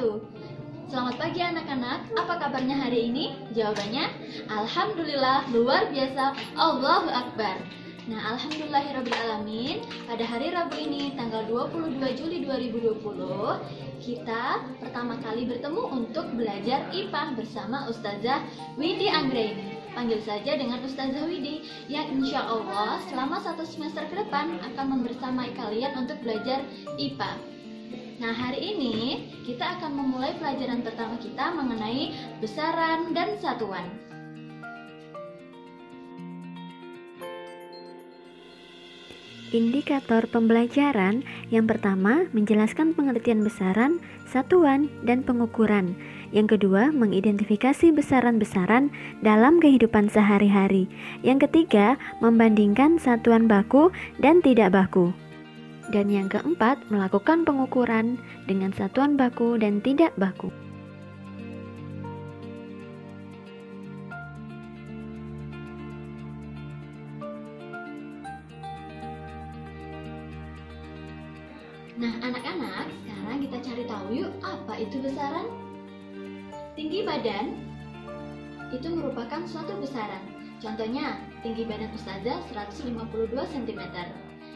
wabarakatuh. Selamat pagi anak-anak, apa kabarnya hari ini? Jawabannya, Alhamdulillah, luar biasa, Allahu Akbar. Nah, alhamdulillahirrabbilalamin, pada hari Rabu ini, tanggal 22 Juli 2020, kita pertama kali bertemu untuk belajar IPA bersama Ustazah Widi Anggraini. Panggil saja dengan Ustazah Widi, yang insya Allah selama 1 semester ke depan akan membersamai kalian untuk belajar IPA. Nah, hari ini kita akan memulai pelajaran pertama kita mengenai besaran dan satuan. Indikator pembelajaran yang pertama menjelaskan pengertian besaran, satuan, dan pengukuran. Yang kedua, mengidentifikasi besaran-besaran dalam kehidupan sehari-hari. Yang ketiga, membandingkan satuan baku dan tidak baku. Dan yang keempat, melakukan pengukuran dengan satuan baku dan tidak baku. Nah, anak-anak, sekarang kita cari tahu yuk, apa itu besaran? Tinggi badan itu merupakan suatu besaran. Contohnya, tinggi badan Ustazah 152 cm.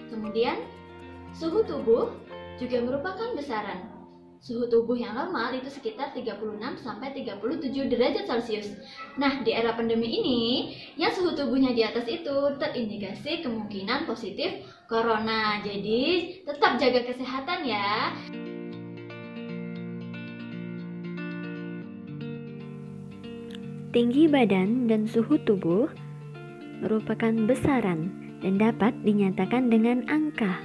Kemudian, suhu tubuh juga merupakan besaran. Suhu tubuh yang normal itu sekitar 36-37 derajat Celcius. Nah, di era pandemi ini, yang suhu tubuhnya di atas itu terindikasi kemungkinan positif corona. Jadi, tetap jaga kesehatan ya. Tinggi badan dan suhu tubuh merupakan besaran dan dapat dinyatakan dengan angka.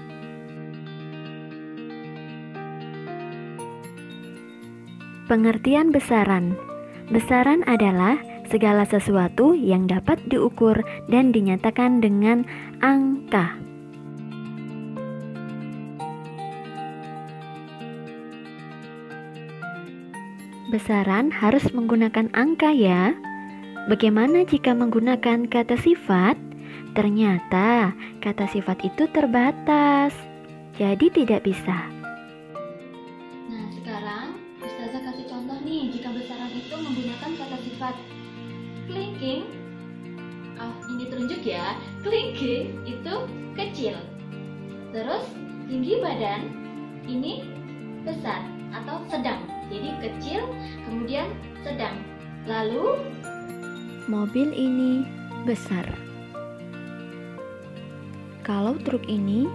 Pengertian besaran. Besaran adalah segala sesuatu yang dapat diukur dan dinyatakan dengan angka. Besaran harus menggunakan angka ya. Bagaimana jika menggunakan kata sifat? Ternyata kata sifat itu terbatas, jadi tidak bisa. Nah, sekarang Ustazah kasih contoh nih, jika besaran itu menggunakan kata sifat. Kelingking, ini terunjuk ya, kelingking itu kecil. Terus tinggi badan ini besar atau sedang. Jadi kecil, kemudian sedang. Lalu mobil ini besar. Kalau truk ini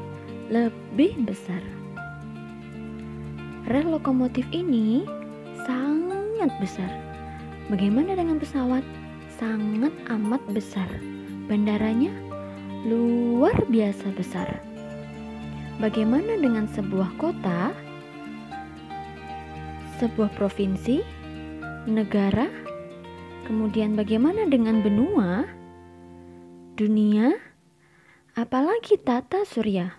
lebih besar. Rel lokomotif ini sangat besar. Bagaimana dengan pesawat? Sangat amat besar. Bandaranya luar biasa besar. Bagaimana dengan sebuah kota? Sebuah provinsi? Negara? Kemudian bagaimana dengan benua? Dunia? Apalagi tata surya?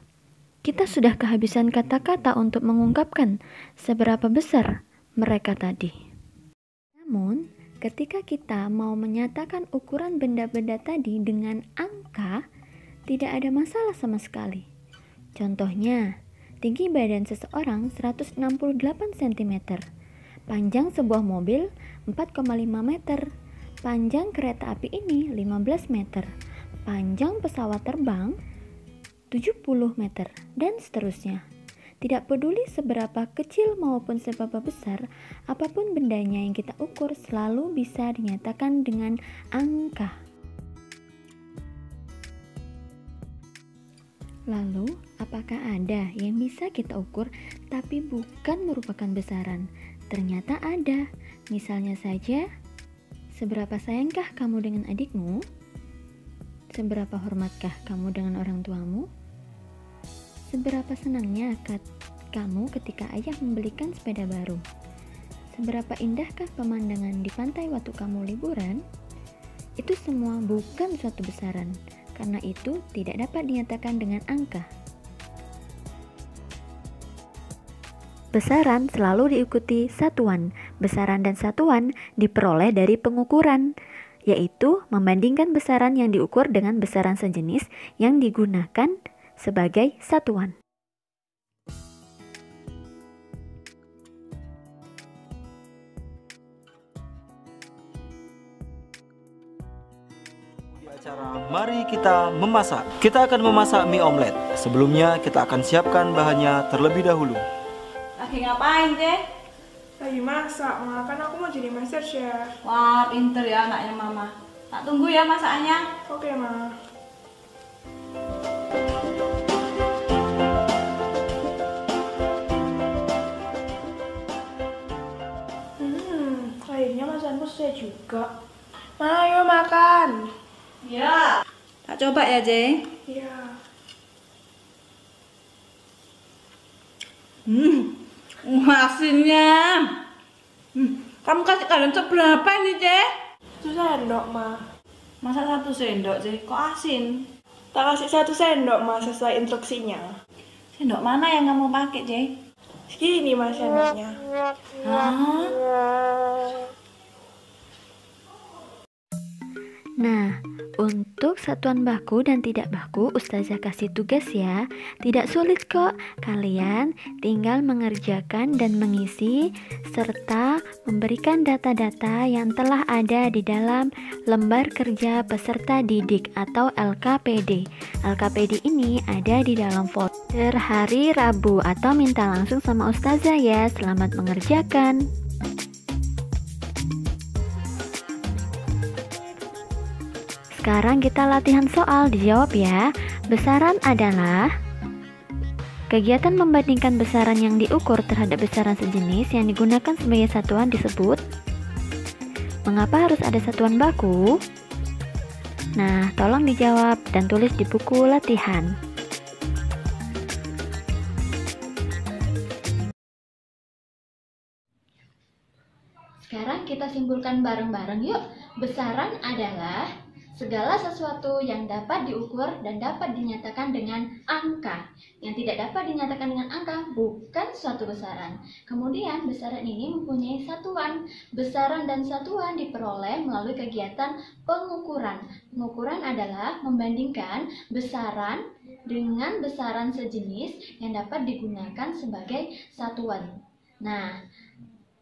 Kita sudah kehabisan kata-kata untuk mengungkapkan seberapa besar mereka tadi. Namun, ketika kita mau menyatakan ukuran benda-benda tadi dengan angka, tidak ada masalah sama sekali. Contohnya, tinggi badan seseorang 168 cm, panjang sebuah mobil 4,5 meter, panjang kereta api ini 15 meter, panjang pesawat terbang 70 meter, dan seterusnya. Tidak peduli seberapa kecil maupun seberapa besar, apapun bendanya yang kita ukur selalu bisa dinyatakan dengan angka. Lalu, apakah ada yang bisa kita ukur tapi bukan merupakan besaran? Ternyata ada. Misalnya saja, seberapa sayangkah kamu dengan adikmu? Seberapa hormatkah kamu dengan orang tuamu? Seberapa senangnya kamu ketika ayah membelikan sepeda baru? Seberapa indahkah pemandangan di pantai waktu kamu liburan? Itu semua bukan suatu besaran, karena itu tidak dapat dinyatakan dengan angka. Besaran selalu diikuti satuan. Besaran dan satuan diperoleh dari pengukuran, yaitu membandingkan besaran yang diukur dengan besaran sejenis yang digunakan sebagai satuan. Cara mari kita memasak. Kita akan memasak mie omelet. Sebelumnya kita akan siapkan bahannya terlebih dahulu. Lagi ngapain, Cek? Lagi masak, Ma. Kan aku mau jadi master chef. Wah, pinter ya anaknya Mama. Tak tunggu ya masakannya. Oke, Ma. Kayaknya masakanku selesai juga. Ma, ayo makan. Ya. Tak coba ya, Cek. Iya. Asinnya. Kamu kasih kalian seberapa ini, Cek? 1 sendok, Ma. Masa 1 sendok, Cek? Kok asin? Tak kasih 1 sendok, Ma, sesuai instruksinya. Sendok mana yang kamu pakai, Cek? Segini, Ma, sendoknya. Hah? Nah, untuk satuan baku dan tidak baku, Ustazah kasih tugas ya. Tidak sulit kok, kalian tinggal mengerjakan dan mengisi serta memberikan data-data yang telah ada di dalam lembar kerja peserta didik atau LKPD. LKPD ini ada di dalam folder hari Rabu atau minta langsung sama Ustazah ya. Selamat mengerjakan. Sekarang kita latihan soal, dijawab ya. Besaran adalah kegiatan membandingkan besaran yang diukur terhadap besaran sejenis yang digunakan sebagai satuan disebut. Mengapa harus ada satuan baku? Nah, tolong dijawab dan tulis di buku latihan. Sekarang kita simpulkan bareng-bareng yuk. Besaran adalah segala sesuatu yang dapat diukur dan dapat dinyatakan dengan angka. Yang tidak dapat dinyatakan dengan angka bukan suatu besaran. Kemudian besaran ini mempunyai satuan. Besaran dan satuan diperoleh melalui kegiatan pengukuran. Pengukuran adalah membandingkan besaran dengan besaran sejenis yang dapat digunakan sebagai satuan. Nah,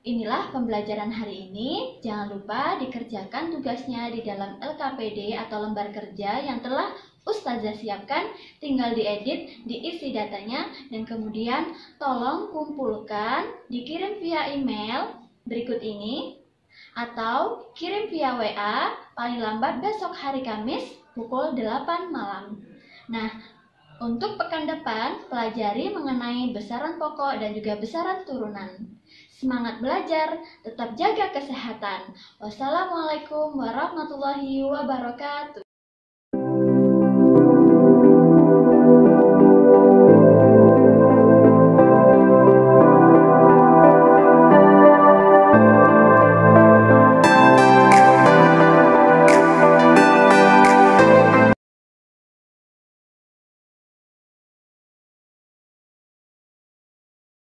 inilah pembelajaran hari ini. Jangan lupa dikerjakan tugasnya di dalam LKPD atau lembar kerja yang telah Ustazah siapkan. Tinggal diedit, diisi datanya, dan kemudian tolong kumpulkan, dikirim via email berikut ini, atau kirim via WA paling lambat besok hari Kamis pukul 8 malam. Nah, untuk pekan depan, pelajari mengenai besaran pokok dan juga besaran turunan. Semangat belajar, tetap jaga kesehatan. Wassalamualaikum warahmatullahi wabarakatuh.